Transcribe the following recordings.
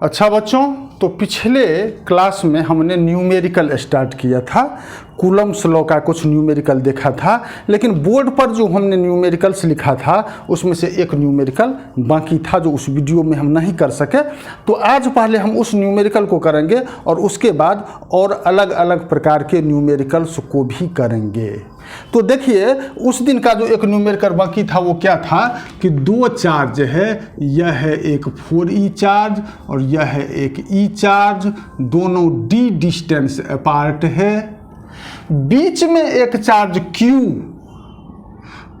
अच्छा बच्चों, तो पिछले क्लास में हमने न्यूमेरिकल स्टार्ट किया था, कूलम्स लॉ का कुछ न्यूमेरिकल देखा था, लेकिन बोर्ड पर जो हमने न्यूमेरिकल्स लिखा था उसमें से एक न्यूमेरिकल बाकी था जो उस वीडियो में हम नहीं कर सके। तो आज पहले हम उस न्यूमेरिकल को करेंगे और उसके बाद और अलग अलग प्रकार के न्यूमेरिकल्स को भी करेंगे। तो देखिए, उस दिन का जो एक न्यूमेरिकल बाकी था वो क्या था कि दो चार्ज है, यह है एक 4e चार्ज और यह है एक e चार्ज, दोनों d डिस्टेंस अपार्ट है। बीच में एक चार्ज q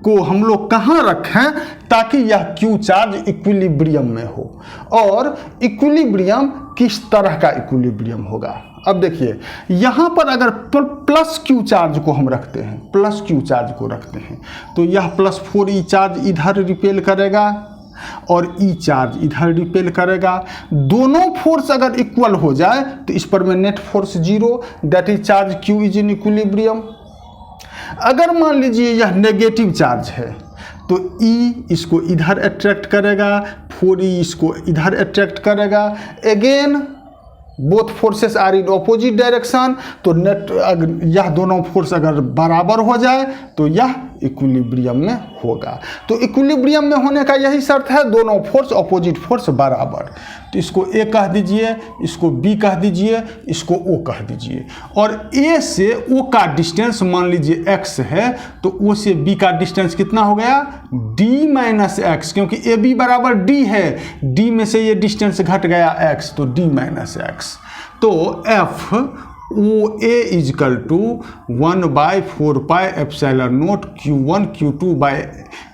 को हम लोग कहाँ रखें ताकि यह q चार्ज इक्विलिब्रियम में हो। और इक्विलिब्रियम किस तरह का इक्विलिब्रियम होगा? अब देखिए, यहाँ पर अगर प्लस q चार्ज को हम रखते हैं, प्लस q चार्ज को रखते हैं तो यह प्लस 4e चार्ज इधर रिपेल करेगा और e चार्ज इधर रिपेल करेगा। दोनों फोर्स अगर इक्वल हो जाए तो इस पर में net force 0, that is charge q is in equilibrium. अगर मान लीजिए यह नेगेटिव चार्ज है तो E इसको इधर अट्रैक्ट करेगा, 4e इसको इधर अट्रैक्ट करेगा। Again both forces are in opposite direction, तो नेट यह दोनों फोर्स अगर बराबर हो जाए तो यह इक्विलिब्रियम में होगा। तो इक्विलिब्रियम में होने का यही शर्त है, दोनों फोर्स ऑपोजिट फोर्स बराबर। तो इसको A कह दीजिए, इसको B कह दीजिए, इसको O कह दीजिए। और A से O का डिस्टेंस मान लीजिए x है तो O से B का डिस्टेंस कितना हो गया? D माइनस एक्स, क्योंकि AB बराबर D है, D में से ये डिस्टेंस घट गया x, तो D माइनस एक्स। तो F OA is equal to 1/4 pi epsilon naught Q1 Q2 by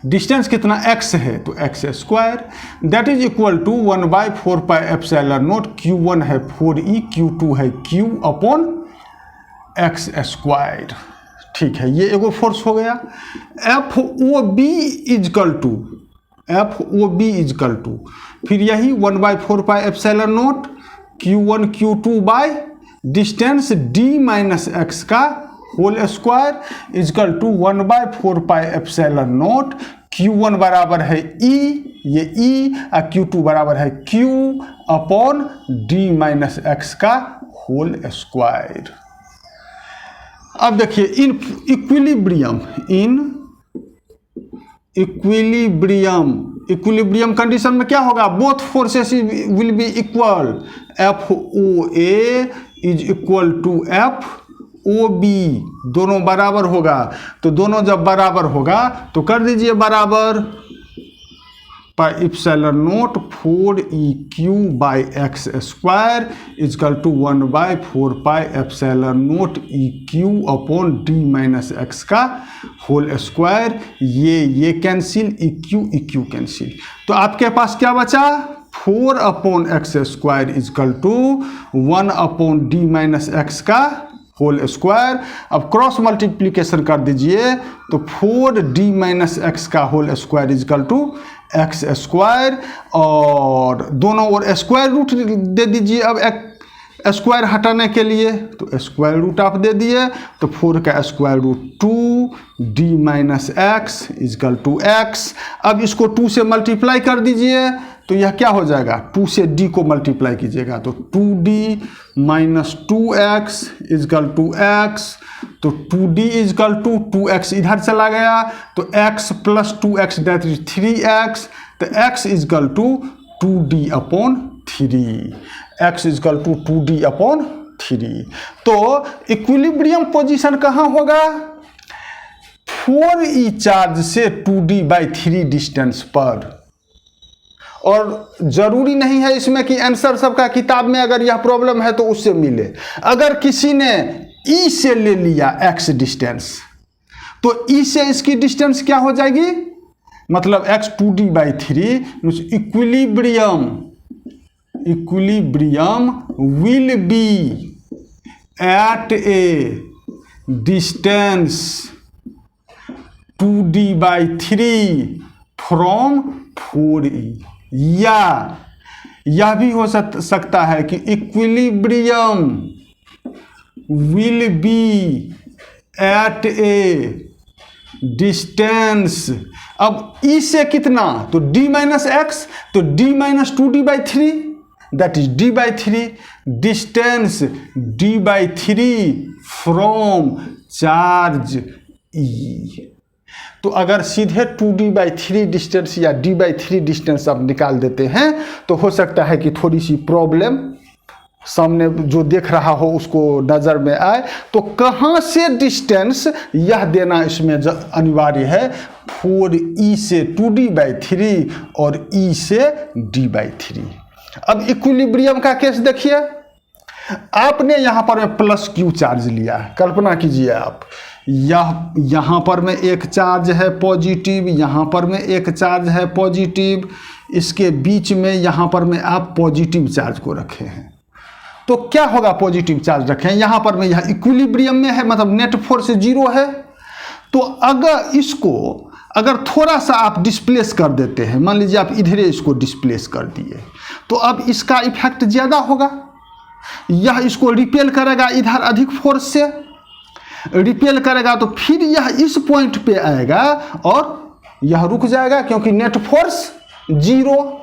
distance कितना x है तो x square, that is equal to 1/4 pi epsilon naught Q1 है 4e, Q2 है Q अपॉन x स्क्वायर। ठीक है, ये एगो फोर्स हो गया। FOB इजकल टू फिर यही 1/4 pi epsilon naught Q1 Q2 by distance d minus x का whole square is equal to 1/4 pi epsilon naught Q1 बराबर है E, ये E और Q2 बराबर है Q upon d minus x का होल स्क्वायर। अब देखिए, इन इक्विलिब्रियम कंडीशन में क्या होगा? Both forces will be equal. FOA is equal to FOB, दोनों बराबर होगा। तो दोनों जब बराबर होगा तो कर दीजिए बराबर pi epsilon naught 4EQ by x square is equal to 1/4 pi epsilon naught EQ upon d minus x का होल स्क्वायर। ये कैंसिल, EQ कैंसिल, तो आपके पास क्या बचा? 4 upon x square is equal to 1 upon d minus x का whole square. अब cross multiplication कर दीजिए तो 4d माइनस एक्स का whole square is equal to x square, और दोनों ओर स्क्वायर रूट दे दीजिए। अब स्क्वायर हटाने के लिए तो स्क्वायर रूट आप दे दिए, तो 4 का square root 2d minus x is equal to x. अब इसको 2 से मल्टीप्लाई कर दीजिए तो यह क्या हो जाएगा? 2 से d को मल्टीप्लाई कीजिएगा तो 2d minus 2x is equal to x, तो 2d इजकल टू 2x इधर चला गया तो x plus 2x that is 3x, तो x is equal to 2d upon 3, x is equal to 2d upon 3। तो इक्विलिब्रियम पोजीशन कहाँ होगा? 4e चार्ज से 2d/3 डिस्टेंस पर। और जरूरी नहीं है इसमें कि आंसर सबका किताब में अगर यह प्रॉब्लम है तो उससे मिले। अगर किसी ने E से ले लिया x डिस्टेंस तो E से इसकी डिस्टेंस क्या हो जाएगी? मतलब x 2d/3 equilibrium will be at a distance 2d/3 from 4e, या यह भी हो सकता है कि equilibrium will be at a distance, अब ई से कितना, तो d माइनस एक्स, तो d minus 2d/3, that is d/3, distance d/3 from charge E। तो अगर सीधे 2d/3 डिस्टेंस या d/3 डिस्टेंस आप निकाल देते हैं तो हो सकता है कि थोड़ी सी प्रॉब्लम सामने जो देख रहा हो उसको नज़र में आए। तो कहाँ से डिस्टेंस यह देना इसमें अनिवार्य है, 4e से 2d/3 और e से d/3। अब इक्विलिब्रियम का केस देखिए, आपने यहाँ पर में प्लस q चार्ज लिया, कल्पना कीजिए आप, यहाँ पर में एक चार्ज है पॉजिटिव, यहाँ पर में एक चार्ज है पॉजिटिव, इसके बीच में यहाँ पर में आप पॉजिटिव चार्ज को रखे हैं। तो क्या होगा, पॉजिटिव चार्ज रखें, यहाँ पर में यह इक्विलिब्रियम में है, मतलब नेट फोर्स 0 है। तो अगर इसको अगर थोड़ा सा आप डिस्प्लेस कर देते हैं, मान लीजिए आप इधरे इसको डिस्प्लेस कर दिए, तो अब इसका इफेक्ट ज़्यादा होगा, यह इसको रिपेल करेगा, इधर अधिक फोर्स से रिपेल करेगा, तो फिर यह इस पॉइंट पे आएगा और यह रुक जाएगा क्योंकि नेट फोर्स 0।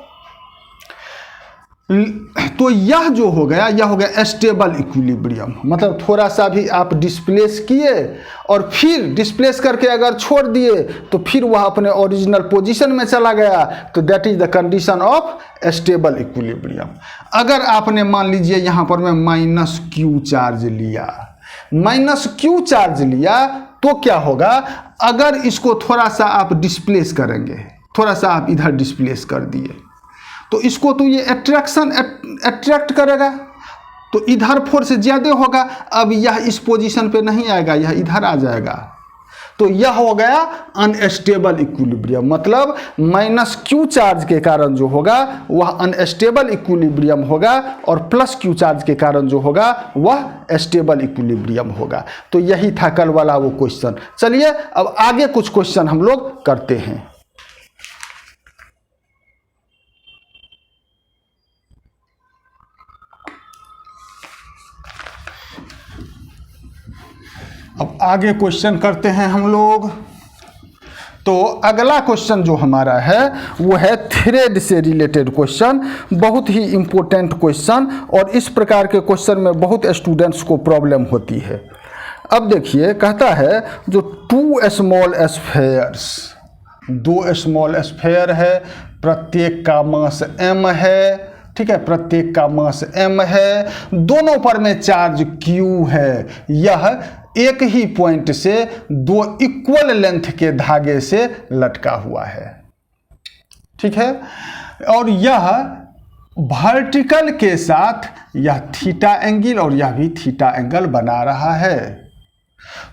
तो यह जो हो गया, यह हो गया स्टेबल इक्विलिब्रियम, मतलब थोड़ा सा भी आप डिस्प्लेस किए और फिर डिस्प्लेस करके अगर छोड़ दिए तो फिर वह अपने ओरिजिनल पोजीशन में चला गया, तो that is the condition of stable equilibrium. अगर आपने मान लीजिए यहाँ पर मैं -q चार्ज लिया, -q चार्ज लिया, तो क्या होगा, अगर इसको थोड़ा सा आप डिस्प्लेस करेंगे, थोड़ा सा आप इधर डिस्प्लेस कर दिए, तो इसको तो ये अट्रैक्ट करेगा, तो इधर फोर्स ज़्यादा होगा। अब यह इस पोजीशन पे नहीं आएगा, यह इधर आ जाएगा, तो यह हो गया अनस्टेबल इक्विलिब्रियम। मतलब -q चार्ज के कारण जो होगा वह अनस्टेबल इक्विलिब्रियम होगा और +q चार्ज के कारण जो होगा वह स्टेबल इक्विलिब्रियम होगा। तो यही था कल वाला वो क्वेश्चन। चलिए अब आगे कुछ क्वेश्चन हम लोग करते हैं। अब आगे क्वेश्चन करते हैं हम लोग। तो अगला क्वेश्चन जो हमारा है वो है थ्रेड से रिलेटेड क्वेश्चन, बहुत ही इम्पोर्टेंट क्वेश्चन, और इस प्रकार के क्वेश्चन में बहुत स्टूडेंट्स को प्रॉब्लम होती है। अब देखिए, कहता है जो 2 स्मॉल स्फेयर्स, 2 स्मॉल स्फेयर है, प्रत्येक का मास m है, ठीक है, प्रत्येक का मास m है, दोनों पर में चार्ज q है, यह एक ही पॉइंट से 2 इक्वल लेंथ के धागे से लटका हुआ है, ठीक है, और यह वर्टिकल के साथ यह थीटा एंगल और यह भी थीटा एंगल बना रहा है।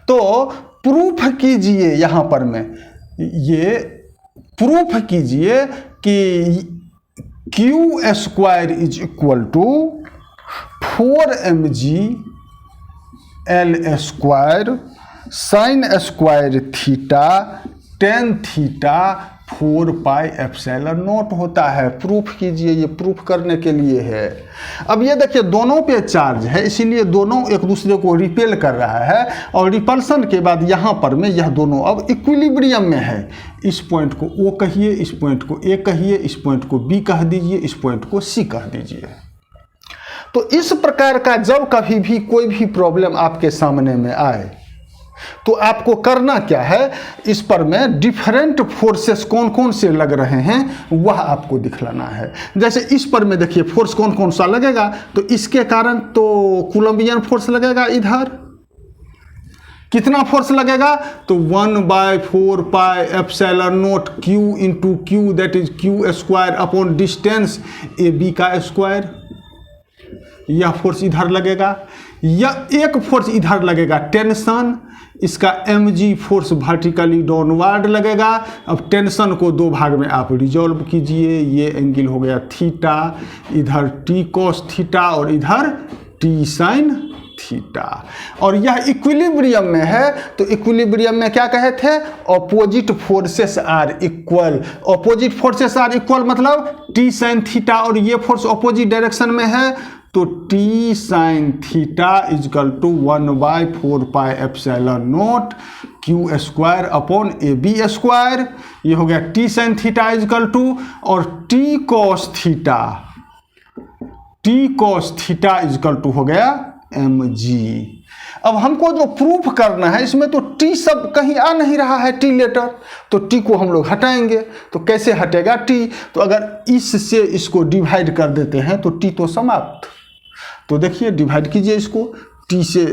तो प्रूफ कीजिए, यहाँ पर में ये प्रूफ कीजिए कि q² is equal to 4mg L² sin square theta tan theta 4πε0 होता है। प्रूफ कीजिए, ये प्रूफ करने के लिए है। अब ये देखिए, दोनों पे चार्ज है, इसीलिए दोनों एक दूसरे को रिपेल कर रहा है, और रिपल्सन के बाद यहाँ पर में यह दोनों अब इक्विलिब्रियम में है। इस पॉइंट को O कहिए, इस पॉइंट को A कहिए, इस पॉइंट को B कह दीजिए, इस पॉइंट को C कह दीजिए। तो इस प्रकार का जब कभी भी कोई भी प्रॉब्लम आपके सामने में आए तो आपको करना क्या है, इस पर में डिफरेंट फोर्सेस कौन कौन से लग रहे हैं वह आपको दिखलाना है। जैसे इस पर में देखिए फोर्स कौन कौन सा लगेगा, तो इसके कारण तो कूलम्बियन फोर्स लगेगा, इधर कितना फोर्स लगेगा, तो 1/4πε0 q into Q, that is q² upon distance AB का स्क्वायर, यह फोर्स इधर लगेगा। यह एक फोर्स इधर लगेगा, टेंशन, इसका mg फोर्स वर्टिकली डाउनवर्ड लगेगा। अब टेंशन को 2 भाग में आप रिजॉल्व कीजिए, ये एंगल हो गया थीटा, इधर t cos थीटा और इधर t sin थीटा, और यह इक्विलिब्रियम में है। तो इक्विलिब्रियम में क्या कहे थे, opposite forces are equal. Opposite forces are equal मतलब t sin थीटा और ये फोर्स ऑपोजिट डायरेक्शन में है, तो t sin theta is equal to 1/4πε0 q² upon AB²। ये हो गया t sin theta is equal to, और t cos theta T cos theta is equal to हो गया mg। अब हमको जो प्रूफ करना है इसमें तो टी सब कहीं आ नहीं रहा है, टी लेटर, तो टी को हम लोग हटाएंगे। तो कैसे हटेगा टी? तो अगर इससे इसको डिवाइड कर देते हैं तो टी तो समाप्त। तो देखिए डिवाइड कीजिए इसको, टी से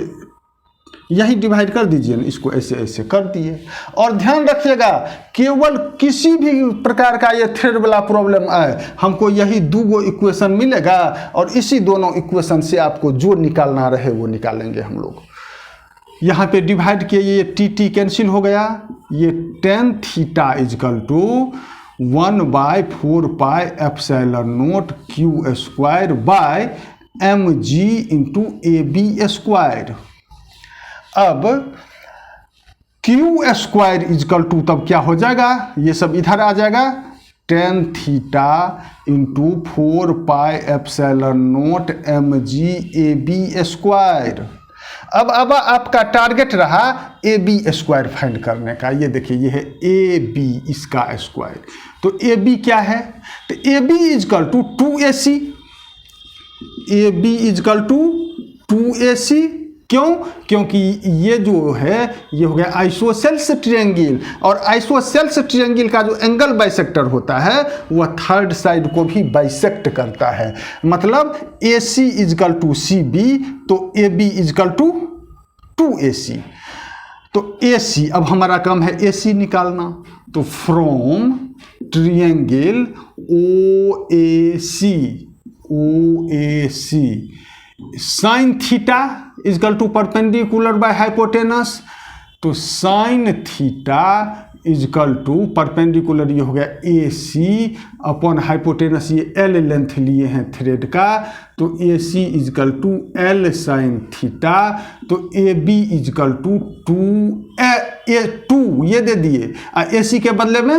यही डिवाइड कर दीजिए ना, इसको ऐसे ऐसे कर दिए। और ध्यान रखिएगा केवल किसी भी प्रकार का ये थ्रेड वाला प्रॉब्लम आए, हमको यही दो इक्वेशन मिलेगा और इसी दोनों इक्वेशन से आपको जो निकालना रहे वो निकालेंगे हम लोग। यहाँ पे डिवाइड किए, ये टी टी कैंसिल हो गया, ये tan theta is equal to 1/4 pi epsilon naught Q square by mg into ab square. अब क्यू स्क्वायर इजकल टू तब क्या हो जाएगा, ये सब इधर आ जाएगा, tan theta into 4 pi epsilon naught mg ab square. अब आपका टारगेट रहा ए बी स्क्वायर फाइंड करने का। ये देखिए ये है ए बी इसका स्क्वायर। तो ए बी क्या है? तो A B is equal to 2ac, A B is equal to 2ac। क्यों? क्योंकि ये जो है ये हो गया आइसोसेल्स ट्रायंगल, और आइसोसेल्स ट्रायंगल का जो एंगल बाइसेक्टर होता है वह थर्ड साइड को भी बाइसेक्ट करता है। मतलब ए C is equal to C B, तो A B is equal to 2ac। तो ए सी, अब हमारा काम है ए सी निकालना। तो from triangle O A C sine theta is equal to perpendicular by hypotenuse. तो sine theta is equal to perpendicular, ये हो गया ए सी अपॉन हाइपोटेनस, ये एल लेंथ लिए हैं थ्रेड का, तो A C is equal to L sine theta. तो ए बी इजकल टू 2 ये दे दिए, ए सी के बदले में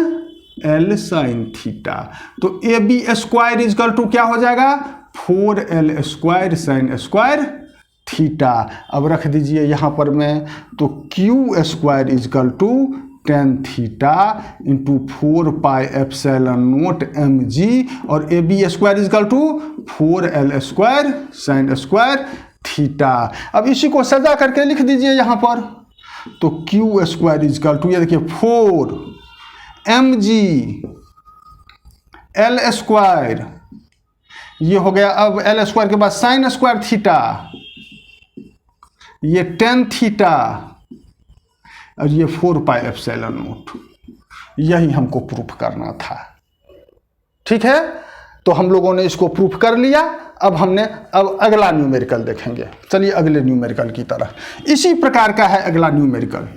एल साइन थीटा। तो A B square is equal to क्या हो जाएगा, 4l square sine square theta. अब रख दीजिए यहाँ पर में, तो Q square is equal to tan theta into 4 pi epsilon naught mg, और A B square is equal to 4l square sine square theta. अब इसी को सजा करके लिख दीजिए यहाँ पर। तो क्यू स्क्वायर इजकल टू, ये देखिए 4 mg l स्क्वायर, ये हो गया। अब एल स्क्वायर के बाद साइन स्क्वायर थीटा, ये टेन थीटा, और ये 4 पाई एप्सिलॉन नोट। यही हमको प्रूफ करना था। ठीक है, तो हम लोगों ने इसको प्रूफ कर लिया। अब अगला न्यूमेरिकल देखेंगे। चलिए अगले न्यूमेरिकल की तरह। इसी प्रकार का है अगला न्यूमेरिकल।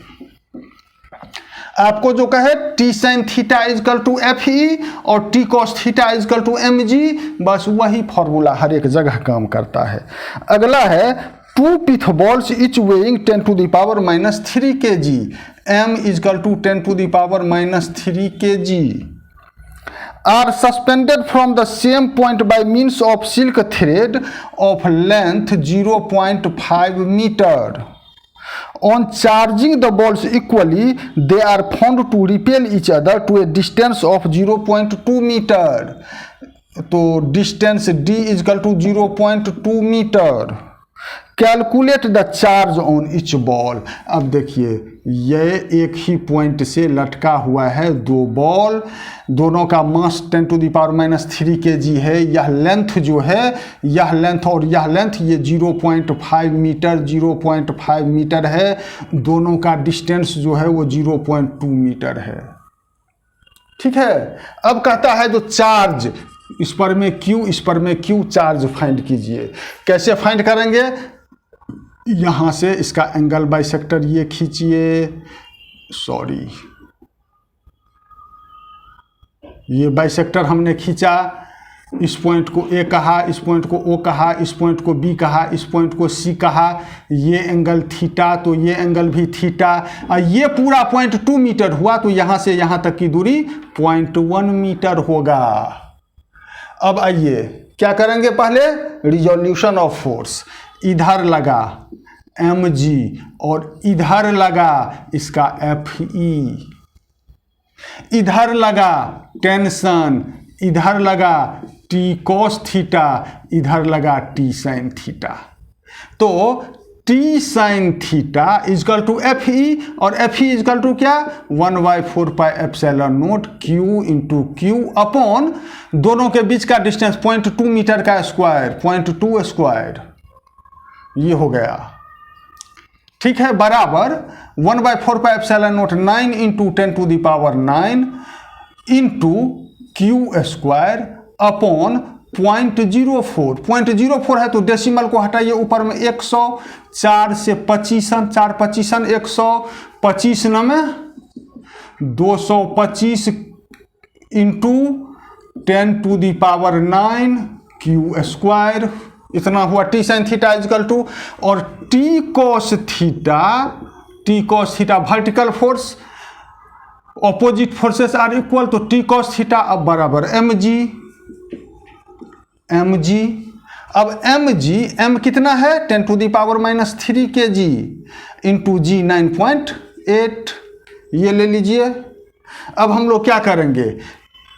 आपको जो कहे T sine theta is equal to F E और T cos theta is equal to M G, बस वही फॉर्मूला हर एक जगह काम करता है। अगला है 2 pith balls each weighing 10⁻³ kg, m is equal to 10⁻³ kg are suspended from the same point by means of silk thread of length 0.5 meter. On charging the balls equally, they are found to repel each other to a distance of 0.2 meter. तो distance d is equal to 0.2 metre. Calculate the charge on each ball. अब देखिए ये एक ही point से लटका हुआ है दो बॉल, दोनों का मास 10⁻³ kg है। यह लेंथ जो है, यह लेंथ और यह लेंथ, ये 0.5 मीटर 0.5 मीटर है। दोनों का डिस्टेंस जो है वो 0.2 मीटर है। ठीक है, अब कहता है जो चार्ज, इस पर में Q, इस पर में Q चार्ज फाइंड कीजिए। कैसे फाइंड करेंगे? यहाँ से इसका एंगल बाइसेक्टर ये खींचिए, सॉरी ये बाइसेक्टर हमने खींचा, इस पॉइंट को A कहा, इस पॉइंट को O कहा, इस पॉइंट को B कहा, इस पॉइंट को C कहा। ये एंगल थीटा, तो ये एंगल भी थीटा। और ये पूरा पॉइंट 2 मीटर हुआ, तो यहाँ से यहाँ तक की दूरी 0.1 मीटर होगा। अब आइए क्या करेंगे, पहले रिजोल्यूशन ऑफ फोर्स। इधर लगा mg और इधर लगा इसका fe, इधर लगा टेंशन, इधर लगा टी कॉस थीटा, इधर लगा टी साइन थीटा। तो T sine theta is equal to F E, और एफ ई इजकल टू क्या, 1/4πε0 क्यू इंटू क्यू अपॉन दोनों के बीच का डिस्टेंस 0.2 मीटर का स्क्वायर, 0.2 स्क्वायर, ये हो गया। ठीक है, बराबर 1/4πε0 9 into 10⁹ into Q square upon 0.04। 0.04 है तो डेसिमल को हटाइए, ऊपर में 100, 4 से 25, 4 25 100, 25 में 225 इंटू 10⁹ क्यू स्क्वायर, इतना हुआ T sine theta is equal to. और T cos theta vertical force, opposite forces are equal, तो टी कॉस थीटा अब बराबर mg। अब m कितना है, 10⁻³ kg इंटू जी 9.8, ये ले लीजिए। अब हम लोग क्या करेंगे,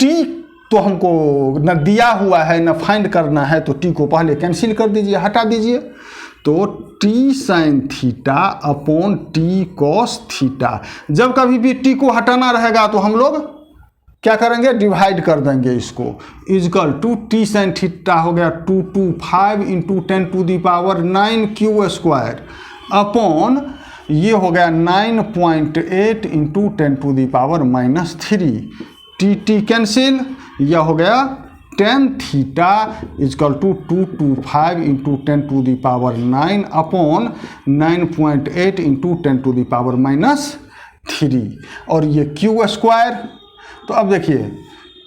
t तो हमको न दिया हुआ है न फाइंड करना है, तो t को पहले कैंसिल कर दीजिए, हटा दीजिए। तो T sine theta upon T cos theta, जब कभी भी t को हटाना रहेगा तो हम लोग क्या करेंगे, डिवाइड कर देंगे इसको, is equal to T sine theta हो गया 225 इंटू 10⁹ क्यू स्क्वायर अपॉन ये हो गया 9.8 इंटू 10⁻³ टी कैंसिल, यह हो गया tan theta is equal to 225 into 10⁻9 upon 9.8 into 10⁻³ और ये क्यू स्क्वायर। तो अब देखिए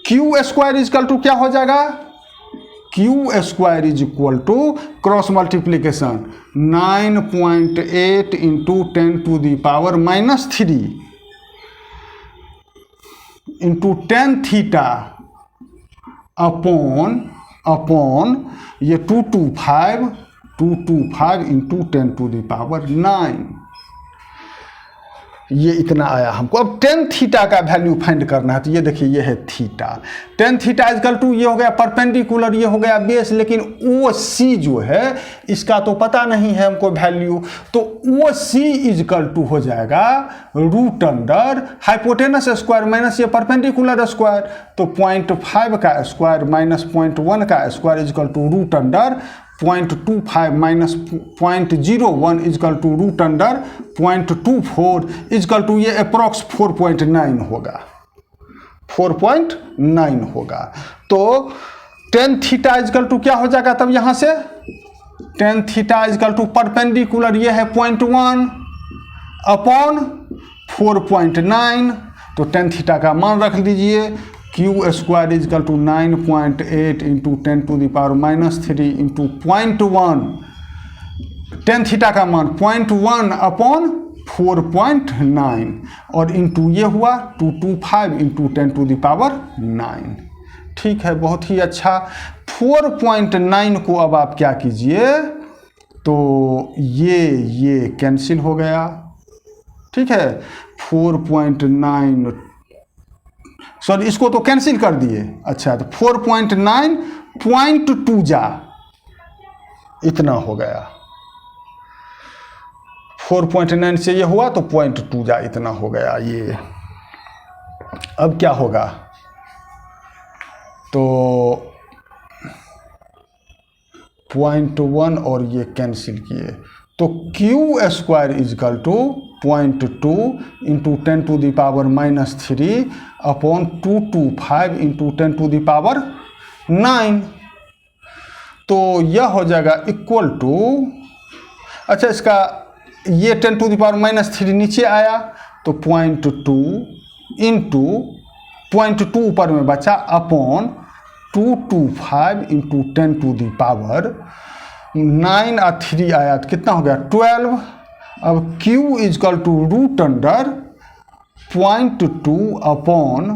क्यू स्क्वायर इजकल टू क्या हो जाएगा, Q square is equal to cross multiplication 9.8 into 10⁻³ into tan theta upon ये 225 इंटू 10⁻9, ये इतना आया हमको। अब tan थीटा का वैल्यू फाइंड करना है, तो ये देखिए ये है theta, tan theta is equal to ये हो गया परपेंडिकुलर, ये हो गया बेस, लेकिन ओ सी जो है इसका तो पता नहीं है हमको वैल्यू, तो ओ सी इजकल टू हो जाएगा root under hypotenuse square minus ये परपेंडिकुलर स्क्वायर, तो 0.5 का स्क्वायर माइनस 0.1 का square is equal to root under 0.25 minus 0.01 is equal to root under 0.24 is equal to ये अप्रॉक्स 4.9 होगा, 4.9 होगा। तो tan थीटा इजकल टू क्या हो जाएगा, तब यहाँ से tan theta is equal to perpendicular ये है 0.1 अपॉन 4.9, तो tan थीटा का मान रख लीजिए, Q square is equal to 9.8 into 10⁻³ into 0.1, tan theta का मान 0.1 अपॉन 4.9 और इंटू ये हुआ 225 इंटू 10⁻9। ठीक है, बहुत ही अच्छा। 4.9 को अब आप क्या कीजिए, तो ये कैंसिल हो गया। ठीक है, 4.9 सॉरी इसको तो कैंसिल कर दिए। अच्छा, तो 4.9 0.2 जा इतना हो गया, 4.9 से ये हुआ तो 0.2 जा इतना हो गया ये। अब क्या होगा, तो 0.1 और ये कैंसिल किए, तो Q square is equal to 0.2 into 10⁻³ upon 225 into 10⁻9, तो यह हो जाएगा इक्वल टू, अच्छा इसका ये 10⁻³ नीचे आया तो 0.2 इंटू 0.2 ऊपर में बचा अपॉन 225 इंटू 10⁻9 और 3 आया तो कितना हो गया 12। अब Q is equal to root under 0.2 upon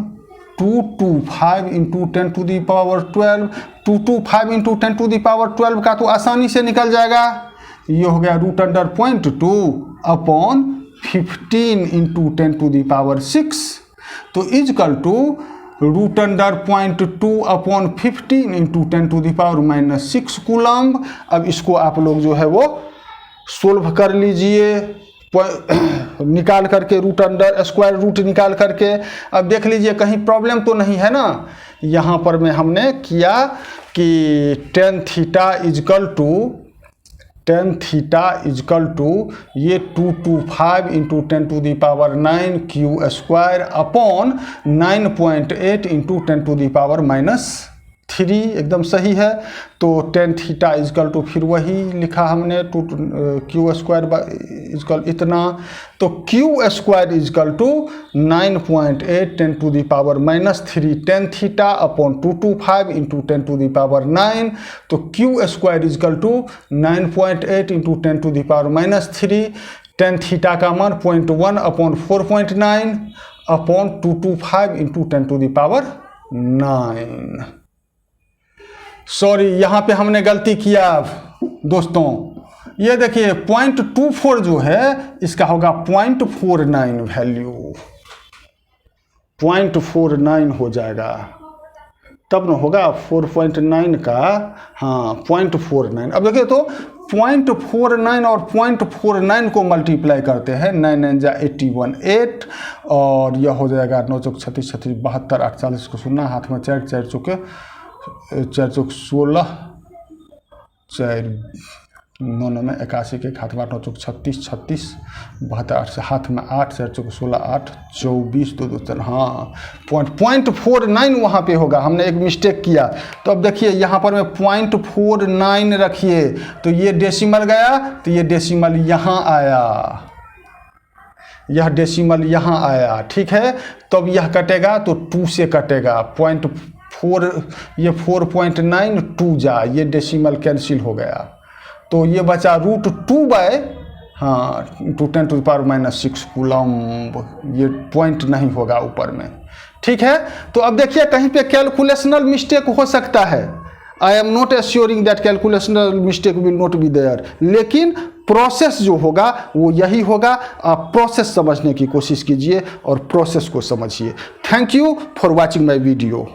225 into 10⁻12, 225 into 10⁻12 का तो आसानी से निकल जाएगा, ये हो गया रूट अंडर 0.2 अपॉन 15 इंटू 10⁻6, तो इजकल टू √0.2/15 इंटू 10⁻⁻6 कूलम्ब। अब इसको आप लोग जो है वो सोल्व कर लीजिए निकाल करके, स्क्वायर रूट निकाल करके। अब देख लीजिए कहीं प्रॉब्लम तो नहीं है ना। यहाँ पर में हमने किया कि tan थीटा इजकल टू ये 225 into 10⁻⁹ Q square upon 9.8 into 10⁻⁻3 एकदम सही है। तो tan थीटा इजकल टू फिर वही लिखा हमने क्यू स्क्वायर इजकल इतना, तो Q square is equal to 9.8 10⁻⁻3 tan theta upon 225 into 10⁻⁹, तो Q square is equal to 9.8 into 10⁻⁻3 tan theta का मान 0.1 अपॉन 4.9 अपॉन 225 इंटू 10⁻⁹। सॉरी यहाँ पे हमने गलती किया दोस्तों, ये देखिए 0.24 जो है इसका होगा 0.49 वैल्यू, 0.49 हो जाएगा, तब न होगा 4.9 का, हाँ 0.49। अब देखिए तो 0.49 और 0.49 को मल्टीप्लाई करते हैं, 9 9 जा 81 8 और यह हो जाएगा 9 चौक 36 36 72 8 40 को 0 हाथ में 4 4 चौके 4 चौक 16 4 9 9 में 81 के हाथ में 9 चौक 36 36 72 से हाथ में 8 4 चौक 16 8 24 2 2 4, हाँ 0.49 वहाँ पे होगा, हमने एक मिस्टेक किया। तो अब देखिए यहाँ पर मैं 0.49 रखिए, तो ये डेसिमल गया, तो ये डेसिमल यहाँ आया, यह डेसिमल यहाँ आया, ठीक है। तब यह कटेगा तो 2 से कटेगा, 0.4 ये 4.9 2 जा, ये डेसिमल कैंसिल हो गया, तो ये बचा √2 बाय हाँ 10⁻⁻6 कूलम्ब, ये पॉइंट नहीं होगा ऊपर में, ठीक है। तो अब देखिए कहीं पे कैलकुलेशनल मिस्टेक हो सकता है, I am not assuring that calculational mistake will not be there, लेकिन प्रोसेस जो होगा वो यही होगा। आप प्रोसेस समझने की कोशिश कीजिए और प्रोसेस को समझिए। Thank you for watching my video.